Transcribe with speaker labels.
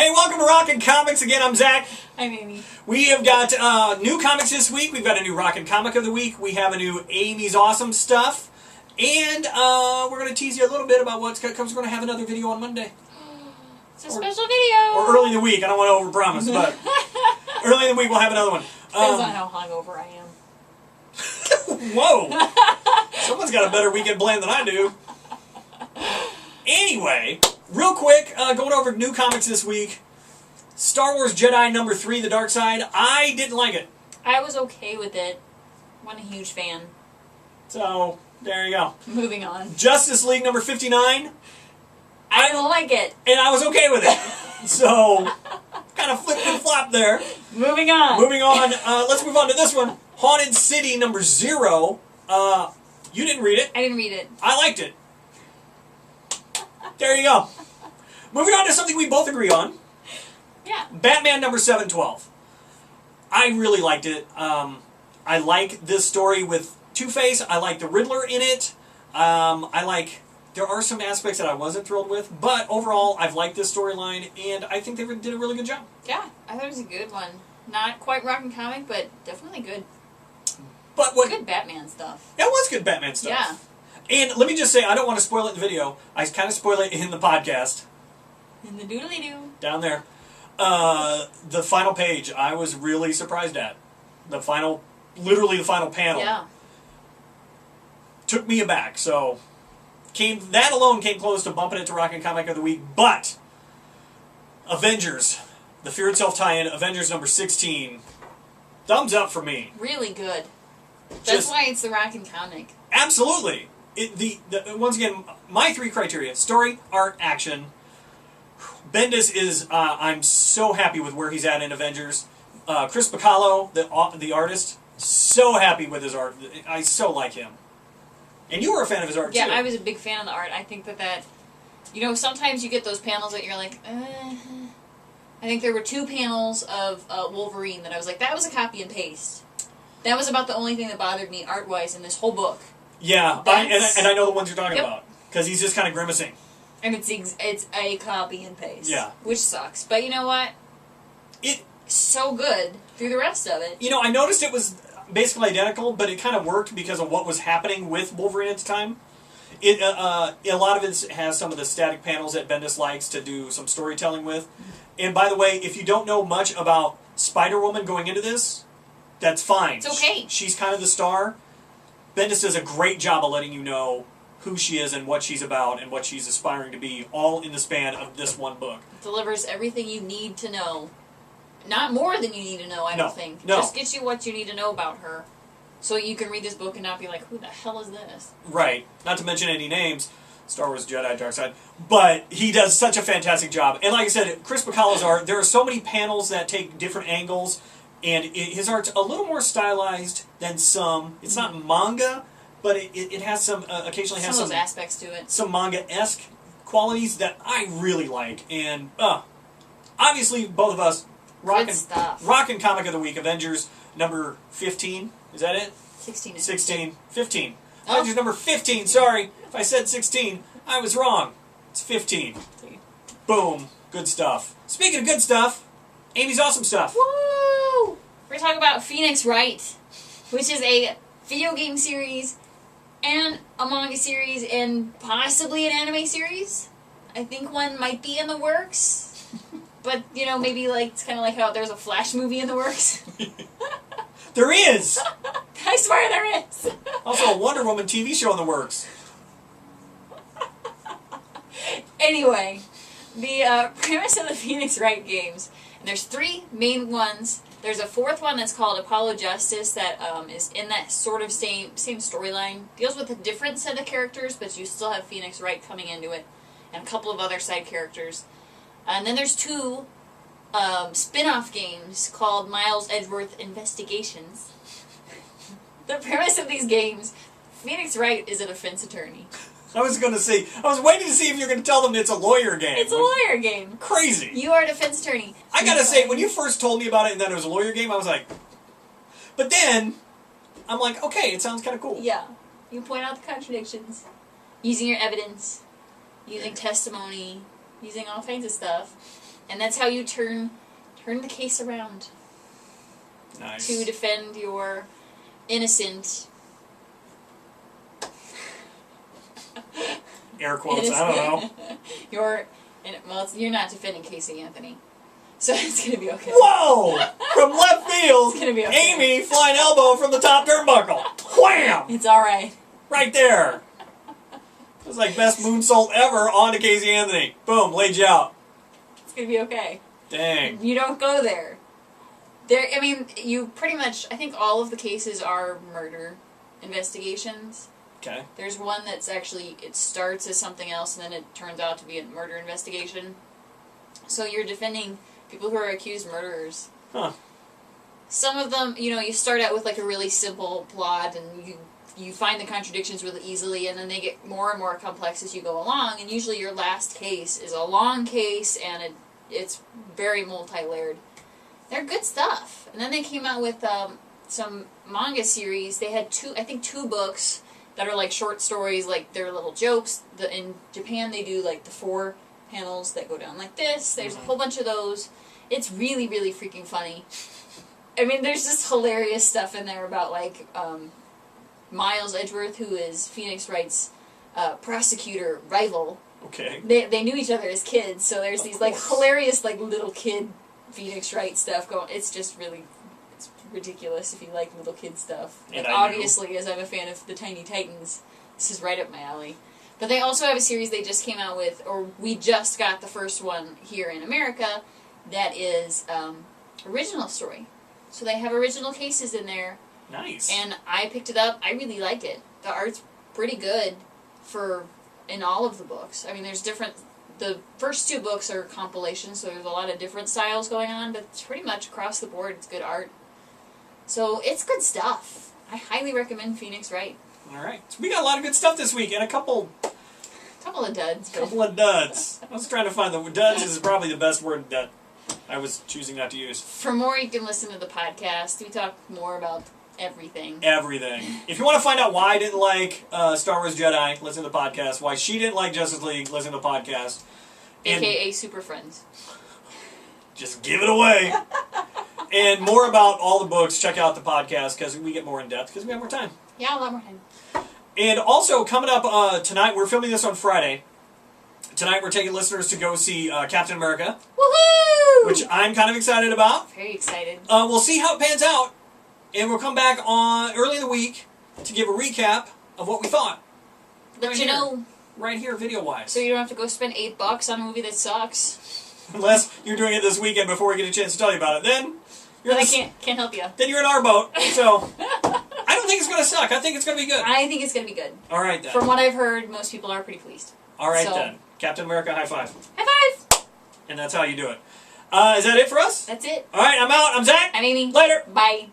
Speaker 1: Hey, welcome to Rockin' Comics again. I'm Zach.
Speaker 2: I'm Amy.
Speaker 1: We have got new comics this week. We've got a new Rockin' Comic of the Week. We have a new Amy's Awesome Stuff. And we're going to tease you a little bit about what's going to come. We're going to have another video on Monday.
Speaker 2: It's a special video.
Speaker 1: Or early in the week. I don't want to overpromise, but early in the week we'll have another one.
Speaker 2: Depends on how hungover I am.
Speaker 1: Whoa! Someone's got a better weekend plan than I do. Anyway, real quick, going over new comics this week. Star Wars Jedi number 3, The Dark Side. I didn't like it.
Speaker 2: I was okay with it. Wasn't a huge fan.
Speaker 1: So, there you go.
Speaker 2: Moving on.
Speaker 1: Justice League number 59.
Speaker 2: I don't like it.
Speaker 1: And I was okay with it. So, kind of flip and flop there.
Speaker 2: Moving on.
Speaker 1: Moving on. Let's move on to this one. Haunted City number 0. You didn't read it.
Speaker 2: I didn't read it.
Speaker 1: I liked it. There you go. Moving on to something we both agree on.
Speaker 2: Yeah.
Speaker 1: Batman number 712. I really liked it. I like this story with Two-Face. I like the Riddler in it. There are some aspects that I wasn't thrilled with, but overall, I've liked this storyline, and I think they did a really good job.
Speaker 2: Yeah, I thought it was a good one. Not quite rockin' comic, but definitely good.
Speaker 1: But what?
Speaker 2: Good Batman stuff.
Speaker 1: That was good Batman stuff.
Speaker 2: Yeah.
Speaker 1: And let me just say, I don't want to spoil it in the video. I kind of spoil it in the podcast.
Speaker 2: In the doodly-doo.
Speaker 1: Down there. The final page, I was really surprised at. Literally the final panel.
Speaker 2: Yeah.
Speaker 1: Took me aback, so that alone came close to bumping it to Rockin' Comic of the Week, but Avengers, the Fear Itself tie-in, Avengers number 16, thumbs up for me.
Speaker 2: Really good. That's why it's the rockin' comic.
Speaker 1: Absolutely. Once again, my 3 criteria: story, art, action. Bendis is, I'm so happy with where he's at in Avengers. Chris Bacallo, the artist, so happy with his art. I so like him. And you were a fan of his art, too.
Speaker 2: Yeah, I was a big fan of the art. I think that sometimes you get those panels that you're like, I think there were 2 panels of Wolverine that I was like, that was a copy and paste. That was about the only thing that bothered me art-wise in this whole book.
Speaker 1: Yeah, and I know the ones you're talking about. Because he's just kind of grimacing.
Speaker 2: And it's a copy and paste.
Speaker 1: Yeah.
Speaker 2: Which sucks. But you know what? It's so good through the rest of it.
Speaker 1: You know, I noticed it was basically identical, but it kind of worked because of what was happening with Wolverine at the time. A lot of it has some of the static panels that Bendis likes to do some storytelling with. And by the way, if you don't know much about Spider-Woman going into this, that's fine.
Speaker 2: It's okay.
Speaker 1: She's kind of the star. Bendis does a great job of letting you know who she is and what she's about and what she's aspiring to be, all in the span of this one book.
Speaker 2: It delivers everything you need to know. Not more than you need to know, I don't think.
Speaker 1: No.
Speaker 2: Just gets you what you need to know about her. So you can read this book and not be like, who the hell is this?
Speaker 1: Right. Not to mention any names. Star Wars Jedi, Dark Side. But he does such a fantastic job. And like I said, Chris Bacallo's art, there are so many panels that take different angles, and his art's a little more stylized than some. It's not manga, but it has some, occasionally has some
Speaker 2: of those aspects to it.
Speaker 1: Some manga-esque qualities that I really like. And obviously, both of us, Rockin' Comic of the Week, Avengers number 15. Is that it?
Speaker 2: 16.
Speaker 1: 16. 15.
Speaker 2: Oh.
Speaker 1: Avengers number 15, sorry. If I said 16, I was wrong. It's 15. Boom. Good stuff. Speaking of good stuff, Amy's Awesome Stuff.
Speaker 2: Woo! We're going to talk about Phoenix Wright, which is a video game series and a manga series and possibly an anime series. I think one might be in the works. But, maybe it's kind of like how there's a Flash movie in the works.
Speaker 1: There is!
Speaker 2: I swear there is!
Speaker 1: Also a Wonder Woman TV show in the works.
Speaker 2: Anyway, the premise of the Phoenix Wright games, and there's 3 main ones. There's a 4th one that's called Apollo Justice that is in that sort of same storyline. Deals with a different set of characters, but you still have Phoenix Wright coming into it, and a couple of other side characters. And then there's 2 spin-off games called Miles Edgeworth Investigations. The premise of these games, Phoenix Wright is a defense attorney.
Speaker 1: I was waiting to see if you were going to tell them it's a lawyer game.
Speaker 2: It's a lawyer game.
Speaker 1: Crazy.
Speaker 2: You are a defense attorney.
Speaker 1: I gotta say, when you first told me about it and that it was a lawyer game, I was like... But then, I'm like, okay, it sounds kind of cool.
Speaker 2: Yeah. You point out the contradictions. Using your evidence. Using testimony. Using all kinds of stuff. And that's how you turn the case around.
Speaker 1: Nice.
Speaker 2: To defend your innocent...
Speaker 1: Air quotes, I don't know.
Speaker 2: You're not defending Casey Anthony. So it's going to be okay.
Speaker 1: Whoa! From left field,
Speaker 2: It's gonna be okay.
Speaker 1: Amy flying elbow from the top turnbuckle. Wham!
Speaker 2: It's alright.
Speaker 1: Right there. It was like best moonsault ever onto Casey Anthony. Boom, laid you out.
Speaker 2: It's going to be okay.
Speaker 1: Dang.
Speaker 2: You don't go there. You pretty much, I think all of the cases are murder investigations.
Speaker 1: Okay.
Speaker 2: There's one that's actually, it starts as something else and then it turns out to be a murder investigation. So you're defending people who are accused murderers.
Speaker 1: Huh.
Speaker 2: Some of them, you start out with like a really simple plot and you find the contradictions really easily, and then they get more and more complex as you go along, and usually your last case is a long case and it's very multi-layered. They're good stuff. And then they came out with some manga series. They had two books that are like short stories, like they're little jokes. In Japan they do like the 4 panels that go down like this. There's a whole bunch of those. It's really, really freaking funny. I mean, there's just hilarious stuff in there about like Miles Edgeworth, who is Phoenix Wright's prosecutor rival.
Speaker 1: Okay.
Speaker 2: They knew each other as kids, so there's these like hilarious like little kid Phoenix Wright stuff going. It's just really, it's ridiculous if you like little kid stuff.
Speaker 1: And
Speaker 2: Like, obviously, as I'm a fan of the Tiny Titans, this is right up my alley. But they also have a series they just came out with, or we just got the first one here in America, that is original story. So they have original cases in there.
Speaker 1: Nice.
Speaker 2: And I picked it up. I really like it. The art's pretty good in all of the books. I mean, there's different... The first 2 books are compilations, so there's a lot of different styles going on, but it's pretty much across the board. It's good art. So it's good stuff. I highly recommend Phoenix Wright.
Speaker 1: Alright. So we got a lot of good stuff this week, and a couple
Speaker 2: of duds.
Speaker 1: Couple of duds. I was trying to find the... Duds is probably the best word that I was choosing not to use.
Speaker 2: For more, you can listen to the podcast. We talk more about everything.
Speaker 1: Everything. If you want to find out why I didn't like Star Wars Jedi, listen to the podcast. Why she didn't like Justice League, listen to the podcast. And
Speaker 2: AKA Super Friends.
Speaker 1: just give it away. And more about all the books, check out the podcast, because we get more in depth, because we have more time.
Speaker 2: Yeah, a lot more time.
Speaker 1: And also, coming up tonight, we're filming this on Friday. Tonight we're taking listeners to go see Captain America.
Speaker 2: Woohoo!
Speaker 1: Which I'm kind of excited about.
Speaker 2: Very excited.
Speaker 1: We'll see how it pans out. And we'll come back on early in the week to give a recap of what we thought.
Speaker 2: Let you know.
Speaker 1: Right here, video-wise.
Speaker 2: So you don't have to go spend $8 on a movie that sucks.
Speaker 1: Unless you're doing it this weekend before we get a chance to tell you about it. Then you're
Speaker 2: I can't help you.
Speaker 1: Then you're in our boat. So I don't think it's going to suck. I think it's going to be good.
Speaker 2: I think it's going to be good.
Speaker 1: All right, then.
Speaker 2: From what I've heard, most people are pretty pleased.
Speaker 1: All right, then. Captain America, high five.
Speaker 2: High five!
Speaker 1: And that's how you do it. Is that it for us?
Speaker 2: That's it.
Speaker 1: All right, I'm out. I'm Zach.
Speaker 2: I'm Amy.
Speaker 1: Later.
Speaker 2: Bye.